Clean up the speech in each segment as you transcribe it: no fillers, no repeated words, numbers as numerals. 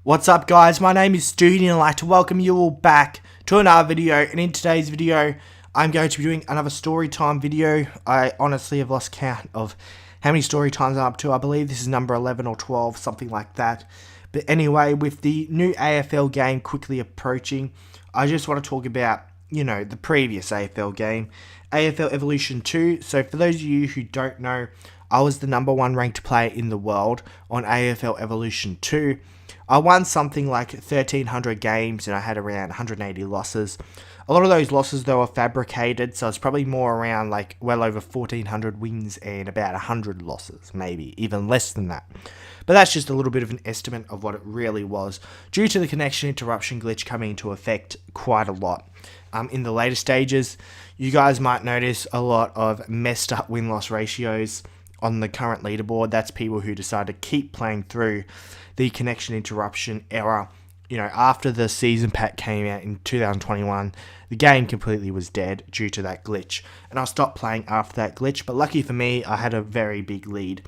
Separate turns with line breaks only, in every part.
What's up guys, my name is Stoody and I'd like to welcome you all back to another video, and in today's video I'm going to be doing another story time video. I honestly have lost count of how many story times I'm up to. I believe this is number 11 or 12, something like that. But anyway, with the new AFL game quickly approaching, I just want to talk about, the previous AFL game, AFL Evolution 2. So for those of you who don't know, I was the number 1 ranked player in the world on AFL Evolution 2. I won something like 1,300 games and I had around 180 losses. A lot of those losses though are fabricated, so it's probably more around like well over 1,400 wins and about 100 losses, maybe even less than that. But that's just a little bit of an estimate of what it really was, due to the connection interruption glitch coming into effect quite a lot. In the later stages, you guys might notice a lot of messed up win-loss ratios on the current leaderboard. That's people who decide to keep playing through the connection interruption era. After the season pack came out in 2021, the game completely was dead due to that glitch, and I stopped playing after that glitch. But lucky for me, I had a very big lead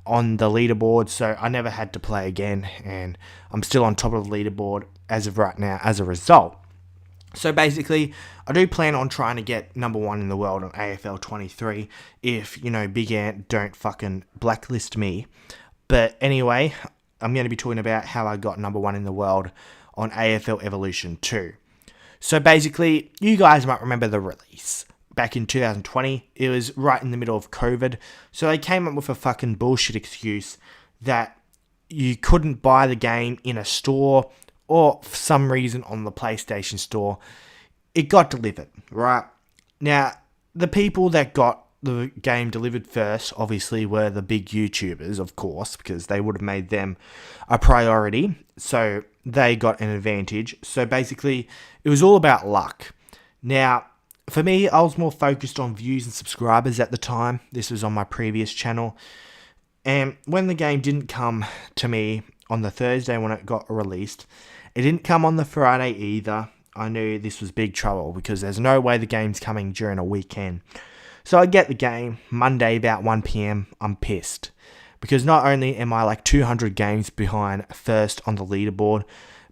on the leaderboard, so I never had to play again, and I'm still on top of the leaderboard as of right now as a result. So basically, I do plan on trying to get number 1 in the world on AFL 23 if, Big Ant don't fucking blacklist me. But anyway, I'm going to be talking about how I got number 1 in the world on AFL Evolution 2. So basically, you guys might remember the release back in 2020. It was right in the middle of COVID. So they came up with a fucking bullshit excuse that you couldn't buy the game in a store, or for some reason on the PlayStation Store. It got delivered, right? Now, the people that got the game delivered first, obviously, were the big YouTubers, of course, because they would have made them a priority, so they got an advantage. So basically, it was all about luck. Now, for me, I was more focused on views and subscribers at the time. This was on my previous channel. And when the game didn't come to me on the Thursday when it got released, it didn't come on the Friday either. I knew this was big trouble because there's no way the game's coming during a weekend. So I get the game Monday about 1 PM. I'm pissed because not only am I like 200 games behind first on the leaderboard,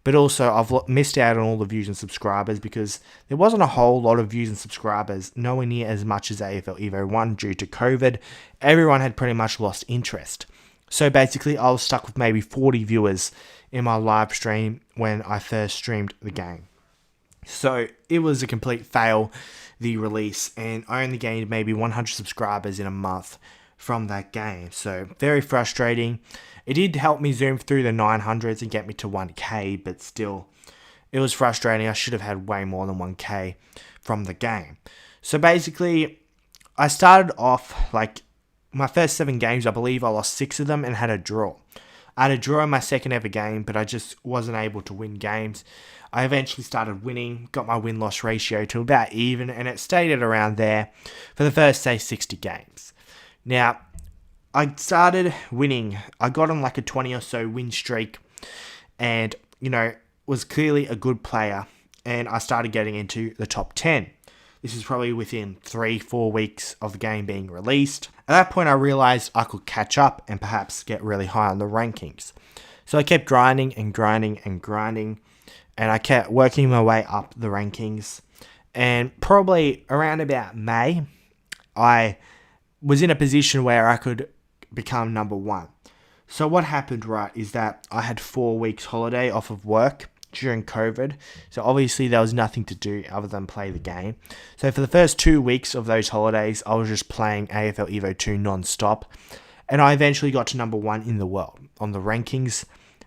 but also I've missed out on all the views and subscribers because there wasn't a whole lot of views and subscribers, nowhere near as much as AFL Evo 1 due to COVID. Everyone had pretty much lost interest. So basically, I was stuck with maybe 40 viewers in my live stream when I first streamed the game. So it was a complete fail, the release, and I only gained maybe 100 subscribers in a month from that game. So very frustrating. It did help me zoom through the 900s and get me to 1k, but still, it was frustrating. I should have had way more than 1k from the game. So basically, I started off like my first 7 games, I believe I lost 6 of them and had a draw. I had a draw in my second ever game, but I just wasn't able to win games. I eventually started winning, got my win-loss ratio to about even, and it stayed at around there for the first, say, 60 games. Now, I started winning. I got on like a 20 or so win streak and, was clearly a good player, and I started getting into the top 10. This is probably within 3-4 weeks of the game being released. At that point, I realized I could catch up and perhaps get really high on the rankings. So I kept grinding and grinding and grinding, and I kept working my way up the rankings. And probably around about May, I was in a position where I could become number 1. So what happened, right, is that I had 4 weeks holiday off of work during COVID, so obviously there was nothing to do other than play the game. So for the first 2 weeks of those holidays, I was just playing AFL Evo 2 non-stop, and I eventually got to number 1 in the world on the rankings.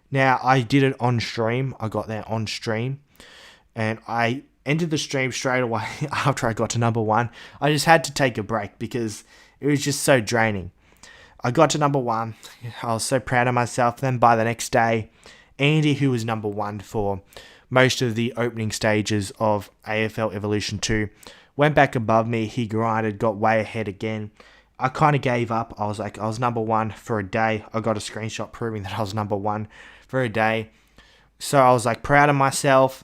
Now, I did it on stream. I got there on stream, and I ended the stream straight away after I got to number 1. I just had to take a break because it was just so draining. I got to number 1. I was so proud of myself. Then by the next day, Andy, who was number 1 for most of the opening stages of AFL Evolution 2, went back above me. He grinded, got way ahead again. I kind of gave up. I was number 1 for a day. I got a screenshot proving that I was number 1 for a day. So I was proud of myself,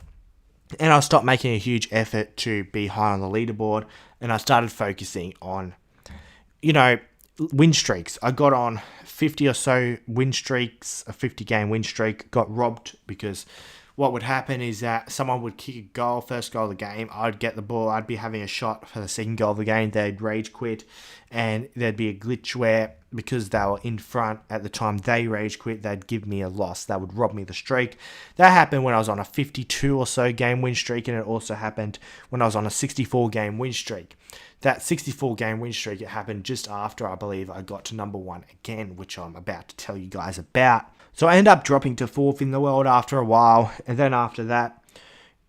and I stopped making a huge effort to be high on the leaderboard, and I started focusing on, win streaks. I got on 50 or so win streaks, a 50-game win streak, got robbed because what would happen is that someone would kick a goal, first goal of the game, I'd get the ball, I'd be having a shot for the second goal of the game, they'd rage quit, and there'd be a glitch where, because they were in front at the time they rage quit, they'd give me a loss, that would rob me the streak. That happened when I was on a 52 or so game win streak, and it also happened when I was on a 64 game win streak. That 64 game win streak, it happened just after, I believe, I got to number 1 again, which I'm about to tell you guys about. So I end up dropping to 4th in the world after a while, and then after that,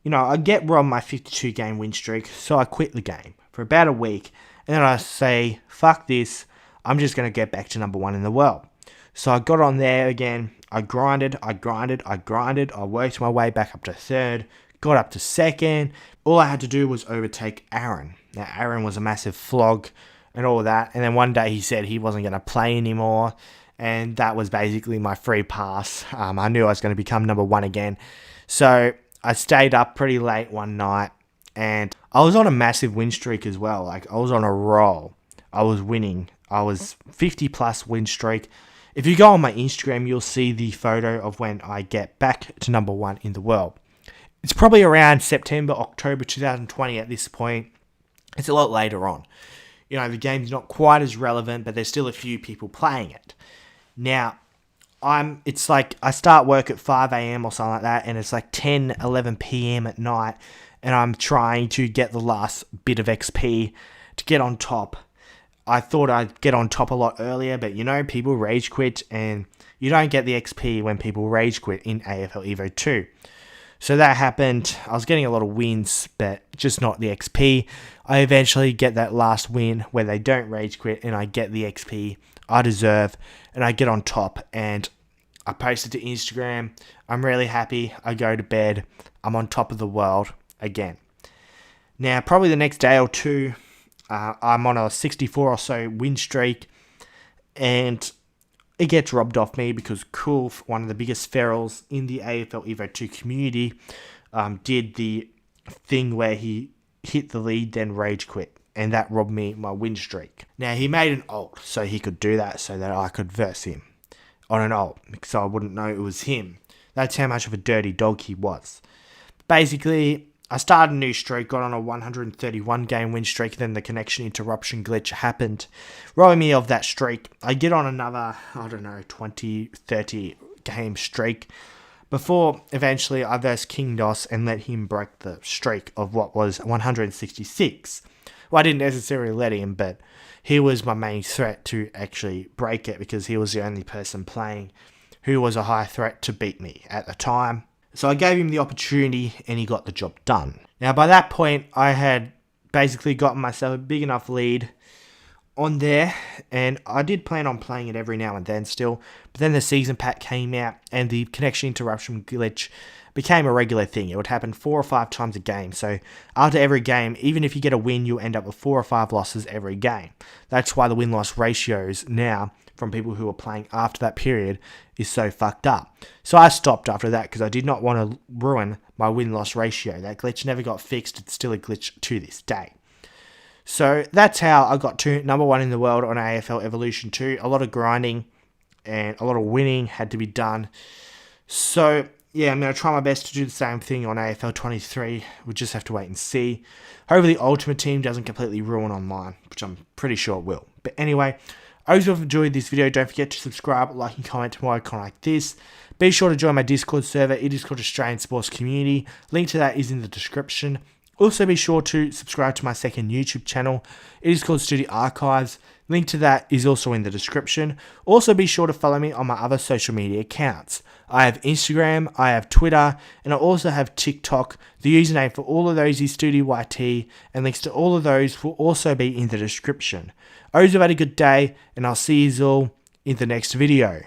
I get robbed my 52 game win streak, so I quit the game for about a week, and then I say, fuck this, I'm just going to get back to number 1 in the world. So I got on there again, I grinded, I worked my way back up to 3rd, got up to 2nd, all I had to do was overtake Aaron. Now Aaron was a massive flog and all that, and then one day he said he wasn't going to play anymore, and that was basically my free pass. I knew I was going to become number 1 again. So I stayed up pretty late one night, and I was on a massive win streak as well. Like, I was on a roll. I was winning. I was 50 plus win streak. If you go on my Instagram, you'll see the photo of when I get back to number 1 in the world. It's probably around September, October 2020 at this point. It's a lot later on. The game's not quite as relevant, but there's still a few people playing it. Now, it's like I start work at 5 a.m. or something like that, and it's like 10, 11 p.m. at night, and I'm trying to get the last bit of XP to get on top. I thought I'd get on top a lot earlier, but people rage quit, and you don't get the XP when people rage quit in AFL Evo 2. So that happened. I was getting a lot of wins, but just not the XP. I eventually get that last win where they don't rage quit, and I get the XP I deserve, and I get on top, and I post it to Instagram. I'm really happy. I go to bed. I'm on top of the world again. Now, probably the next day or two, I'm on a 64 or so win streak, and it gets robbed off me because Kulf, one of the biggest ferals in the AFL Evo 2 community, did the thing where he hit the lead, then rage quit, and that robbed me my win streak. Now, he made an ult, so he could do that so that I could verse him on an ult, so I wouldn't know it was him. That's how much of a dirty dog he was. Basically, I started a new streak, got on a 131 game win streak, then the connection interruption glitch happened, robbing me of that streak. I get on another, 20, 30 game streak, before eventually I versed King Dos and let him break the streak of what was 166. Well, I didn't necessarily let him, but he was my main threat to actually break it because he was the only person playing who was a high threat to beat me at the time. So I gave him the opportunity, and he got the job done. Now, by that point, I had basically gotten myself a big enough lead on there, and I did plan on playing it every now and then still, but then the season pack came out, and the connection interruption glitch became a regular thing. It would happen 4 or 5 times a game, so after every game, even if you get a win, you'll end up with 4 or 5 losses every game. That's why the win-loss ratios now, from people who are playing after that period, is so fucked up. So I stopped after that because I did not want to ruin my win-loss ratio. That glitch never got fixed. It's still a glitch to this day. So that's how I got to number 1 in the world on AFL Evolution 2. A lot of grinding and a lot of winning had to be done. So yeah, I'm going to try my best to do the same thing on AFL 23. We'll just have to wait and see. Hopefully the Ultimate Team doesn't completely ruin online, which I'm pretty sure it will. But anyway, I hope you've enjoyed this video. Don't forget to subscribe, like, and comment to more content like this. Be sure to join my Discord server. It is called Australian Sports Community. Link to that is in the description. Also, be sure to subscribe to my second YouTube channel. It is called Stoody Archives. Link to that is also in the description. Also, be sure to follow me on my other social media accounts. I have Instagram, I have Twitter, and I also have TikTok. The username for all of those is StoodyYT, and links to all of those will also be in the description. I hope you've had a good day, and I'll see you all in the next video.